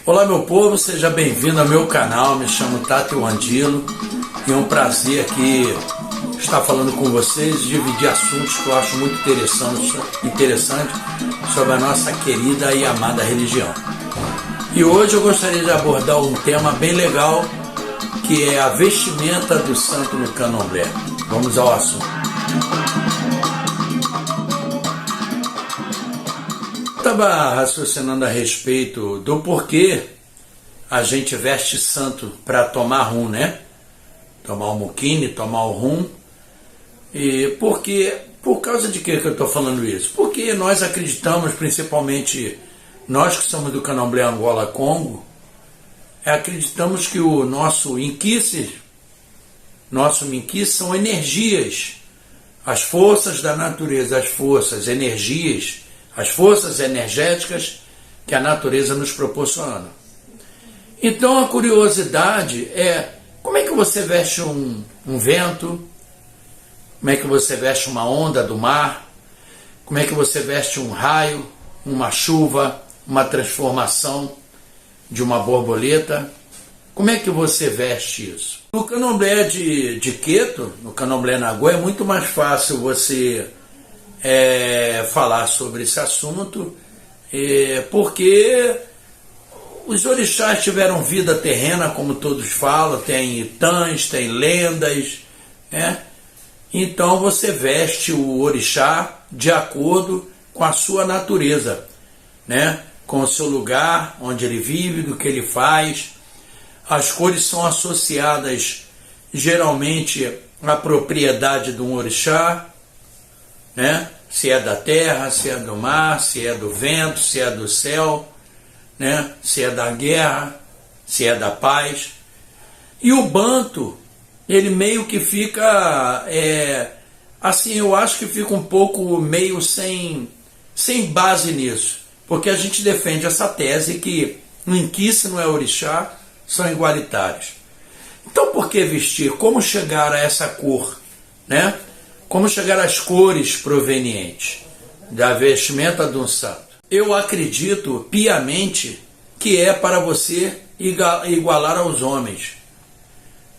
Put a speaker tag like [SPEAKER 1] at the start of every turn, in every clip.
[SPEAKER 1] Olá meu povo, seja bem-vindo ao meu canal, me chamo Tati Wandilo e é um prazer aqui estar falando com vocês e dividir assuntos que eu acho muito interessante sobre a nossa querida e amada religião. E hoje eu gostaria de abordar um tema bem legal, que é a vestimenta do santo no candomblé. Vamos ao assunto. Estava raciocinando a respeito do porquê a gente veste santo para tomar rum, né? Tomar o muquine, tomar o rum. E por causa de que eu estou falando isso? Porque nós acreditamos, principalmente nós que somos do candomblé Angola Congo, acreditamos que o nosso inquice são energias, as forças da natureza, as forças energéticas que a natureza nos proporciona. Então a curiosidade é, como é que você veste um vento? Como é que você veste uma onda do mar? Como é que você veste um raio, uma chuva, uma transformação de uma borboleta? Como é que você veste isso? No candomblé de Queto, no candomblé Nagô, é muito mais fácil você falar sobre esse assunto, porque os orixás tiveram vida terrena, como todos falam, tem itãs, tem lendas, né? Então você veste o orixá de acordo com a sua natureza, né? Com o seu lugar, onde ele vive, do que ele faz. As cores são associadas geralmente à propriedade de um orixá, né? Se é da terra, se é do mar, se é do vento, se é do céu, né? Se é da guerra, se é da paz. E o banto, ele meio que fica, assim, eu acho que fica um pouco meio sem base nisso, porque a gente defende essa tese que o inquice não é orixá, são igualitários. Então por que vestir? Como chegar a essa cor, né? Como chegar às cores provenientes da vestimenta de um santo? Eu acredito piamente que é para você igualar aos homens.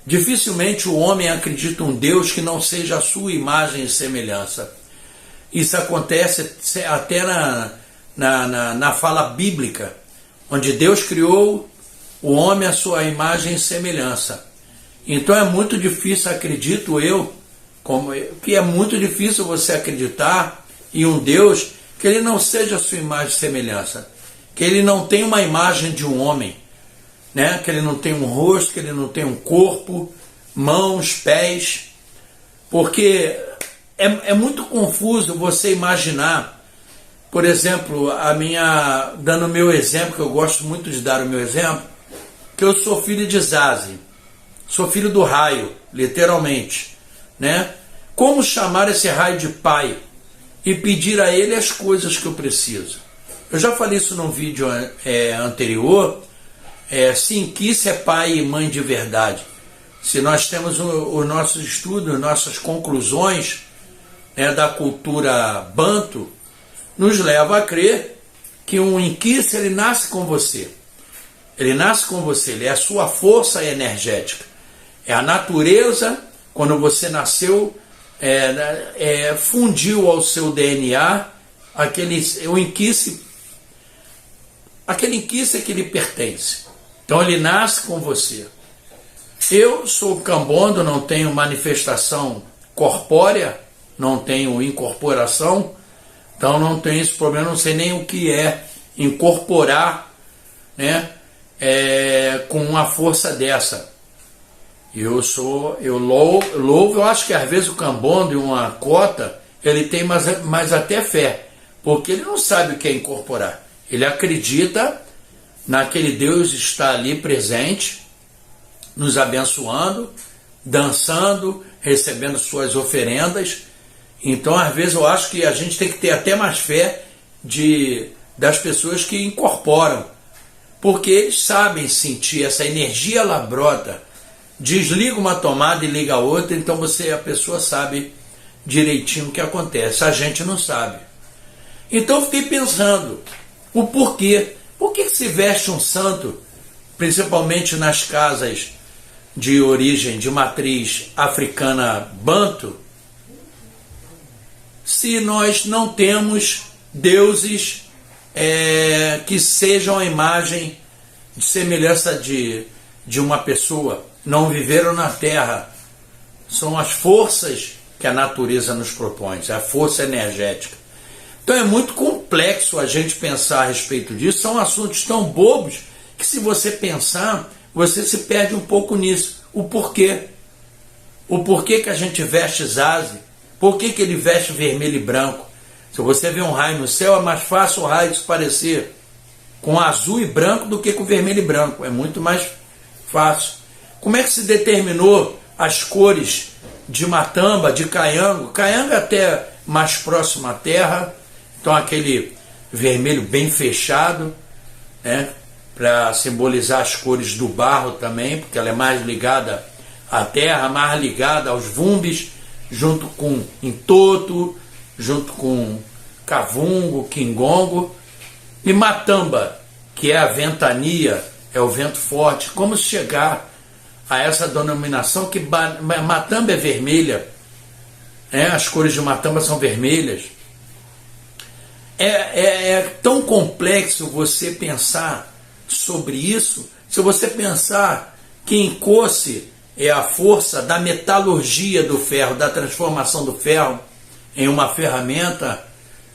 [SPEAKER 1] Dificilmente o homem acredita um Deus que não seja a sua imagem e semelhança. Isso acontece até na fala bíblica, onde Deus criou o homem à sua imagem e semelhança. Então é muito difícil, acredito eu, que é muito difícil você acreditar em um Deus que ele não seja a sua imagem e semelhança, que ele não tem uma imagem de um homem, né? Que ele não tem um rosto, que ele não tem um corpo, mãos, pés, porque é muito confuso você imaginar, por exemplo, dando o meu exemplo, que eu gosto muito de dar o meu exemplo, que eu sou filho de Zazi, sou filho do raio, literalmente, né? Como chamar esse raio de pai e pedir a ele as coisas que eu preciso? Eu já falei isso num vídeo anterior. Se inquice é pai e mãe de verdade. Se nós temos os nossos estudos, nossas conclusões, da cultura banto, nos leva a crer que um inquice, ele nasce com você. Ele nasce com você, ele é a sua força energética. É a natureza, quando você nasceu, fundiu ao seu DNA aquele inquice que lhe pertence. Então ele nasce com você. Eu sou cambondo, não tenho manifestação corpórea, não tenho incorporação, então não tenho esse problema, não sei nem o que é incorporar, né, com uma força dessa. Eu louvo, eu acho que às vezes o cambondo e uma cota, ele tem mais até fé, porque ele não sabe o que é incorporar. Ele acredita naquele Deus que está ali presente, nos abençoando, dançando, recebendo suas oferendas. Então, às vezes, eu acho que a gente tem que ter até mais fé das pessoas que incorporam, porque eles sabem sentir essa energia, ela brota. Desliga uma tomada e liga a outra, então a pessoa sabe direitinho o que acontece. A gente não sabe. Então eu fiquei pensando, o porquê. Por que se veste um santo, principalmente nas casas de origem, de matriz africana banto, se nós não temos deuses que sejam a imagem de semelhança de uma pessoa, não viveram na terra? São as forças que a natureza nos propõe, a força energética. Então é muito complexo a gente pensar a respeito disso, são assuntos tão bobos que, se você pensar, você se perde um pouco nisso. O porquê. O porquê que a gente veste Zaze, por que ele veste vermelho e branco? Se você vê um raio no céu, é mais fácil o raio se parecer com azul e branco do que com vermelho e branco. É muito mais fácil. Como é que se determinou as cores de Matamba, de Cayango? Cayango é até mais próximo à terra, então aquele vermelho bem fechado, né, para simbolizar as cores do barro também, porque ela é mais ligada à terra, mais ligada aos vumbes, junto com Intoto, junto com Cavungo, Quingongo, e Matamba, que é a ventania, é o vento forte. Como chegar a essa denominação que Matamba é vermelha, as cores de Matamba são vermelhas? É tão complexo você pensar sobre isso. Se você pensar que Nkosi é a força da metalurgia do ferro, da transformação do ferro em uma ferramenta,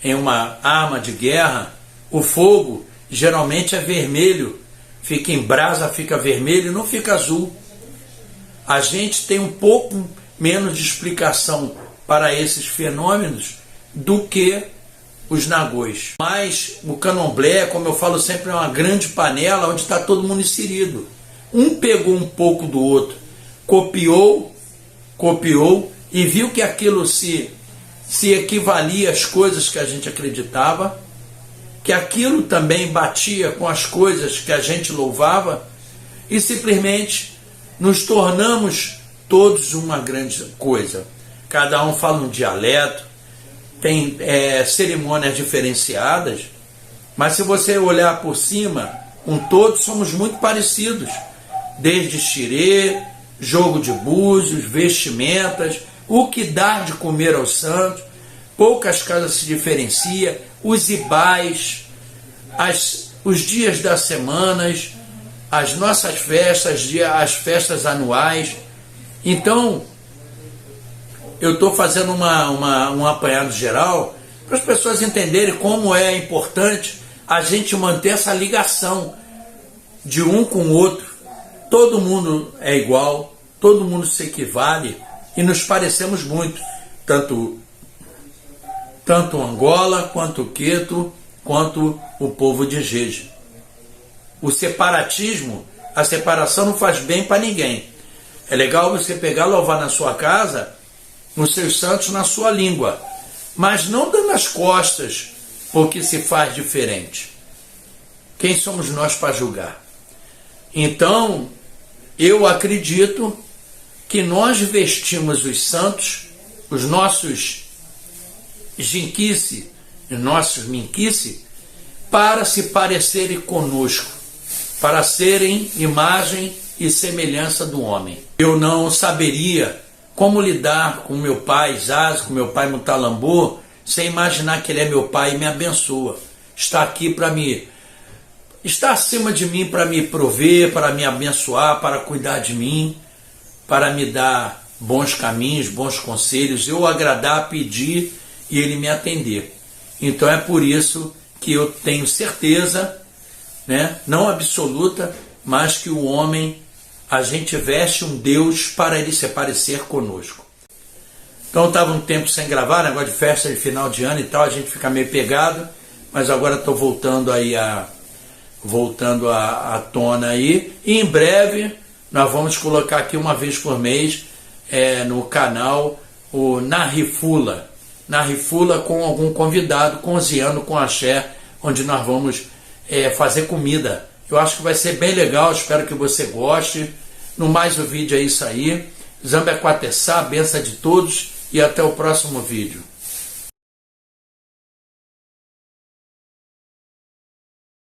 [SPEAKER 1] em uma arma de guerra, o fogo geralmente é vermelho, fica em brasa, fica vermelho, não fica azul. A gente tem um pouco menos de explicação para esses fenômenos do que os nagôs. Mas o candomblé, como eu falo sempre, é uma grande panela onde está todo mundo inserido. Um pegou um pouco do outro, copiou e viu que aquilo se equivalia às coisas que a gente acreditava, que aquilo também batia com as coisas que a gente louvava, e simplesmente nos tornamos todos uma grande coisa. Cada um fala um dialeto, tem cerimônias diferenciadas, mas se você olhar por cima, com todos somos muito parecidos, desde xirê, jogo de búzios, vestimentas, o que dar de comer aos santos. Poucas casas se diferenciam, os ibais, os dias das semanas, as nossas festas, as festas anuais. Então, eu estou fazendo um apanhado geral para as pessoas entenderem como é importante a gente manter essa ligação de um com o outro. Todo mundo é igual, todo mundo se equivale e nos parecemos muito, tanto Angola, quanto Queto, quanto o povo de Jeje. O separatismo, a separação não faz bem para ninguém. É legal você pegar e louvar na sua casa os seus santos na sua língua, mas não dando as costas porque se faz diferente. Quem somos nós para julgar? Então, eu acredito que nós vestimos os santos, os nossos jinquice e nossos minquice, para se parecerem conosco, para serem imagem e semelhança do homem. Eu não saberia como lidar com meu pai Zaze, com meu pai Mutalambô, sem imaginar que ele é meu pai e me abençoa. Está aqui para está acima de mim para me prover, para me abençoar, para cuidar de mim, para me dar bons caminhos, bons conselhos, eu agradar, pedir e ele me atender. Então é por isso que eu tenho certeza, não absoluta, mas que o homem, a gente veste um Deus para ele se parecer conosco. Então eu estava um tempo sem gravar, negócio de festa de final de ano e tal, a gente fica meio pegado, mas agora estou voltando à tona aí, e em breve nós vamos colocar aqui uma vez por mês no canal o Narrifula com algum convidado, cozinhando com axé, onde nós vamos fazer comida. Eu acho que vai ser bem legal, espero que você goste. No mais, o vídeo é isso aí. Zambé Quatessá, benção de todos e até o próximo vídeo.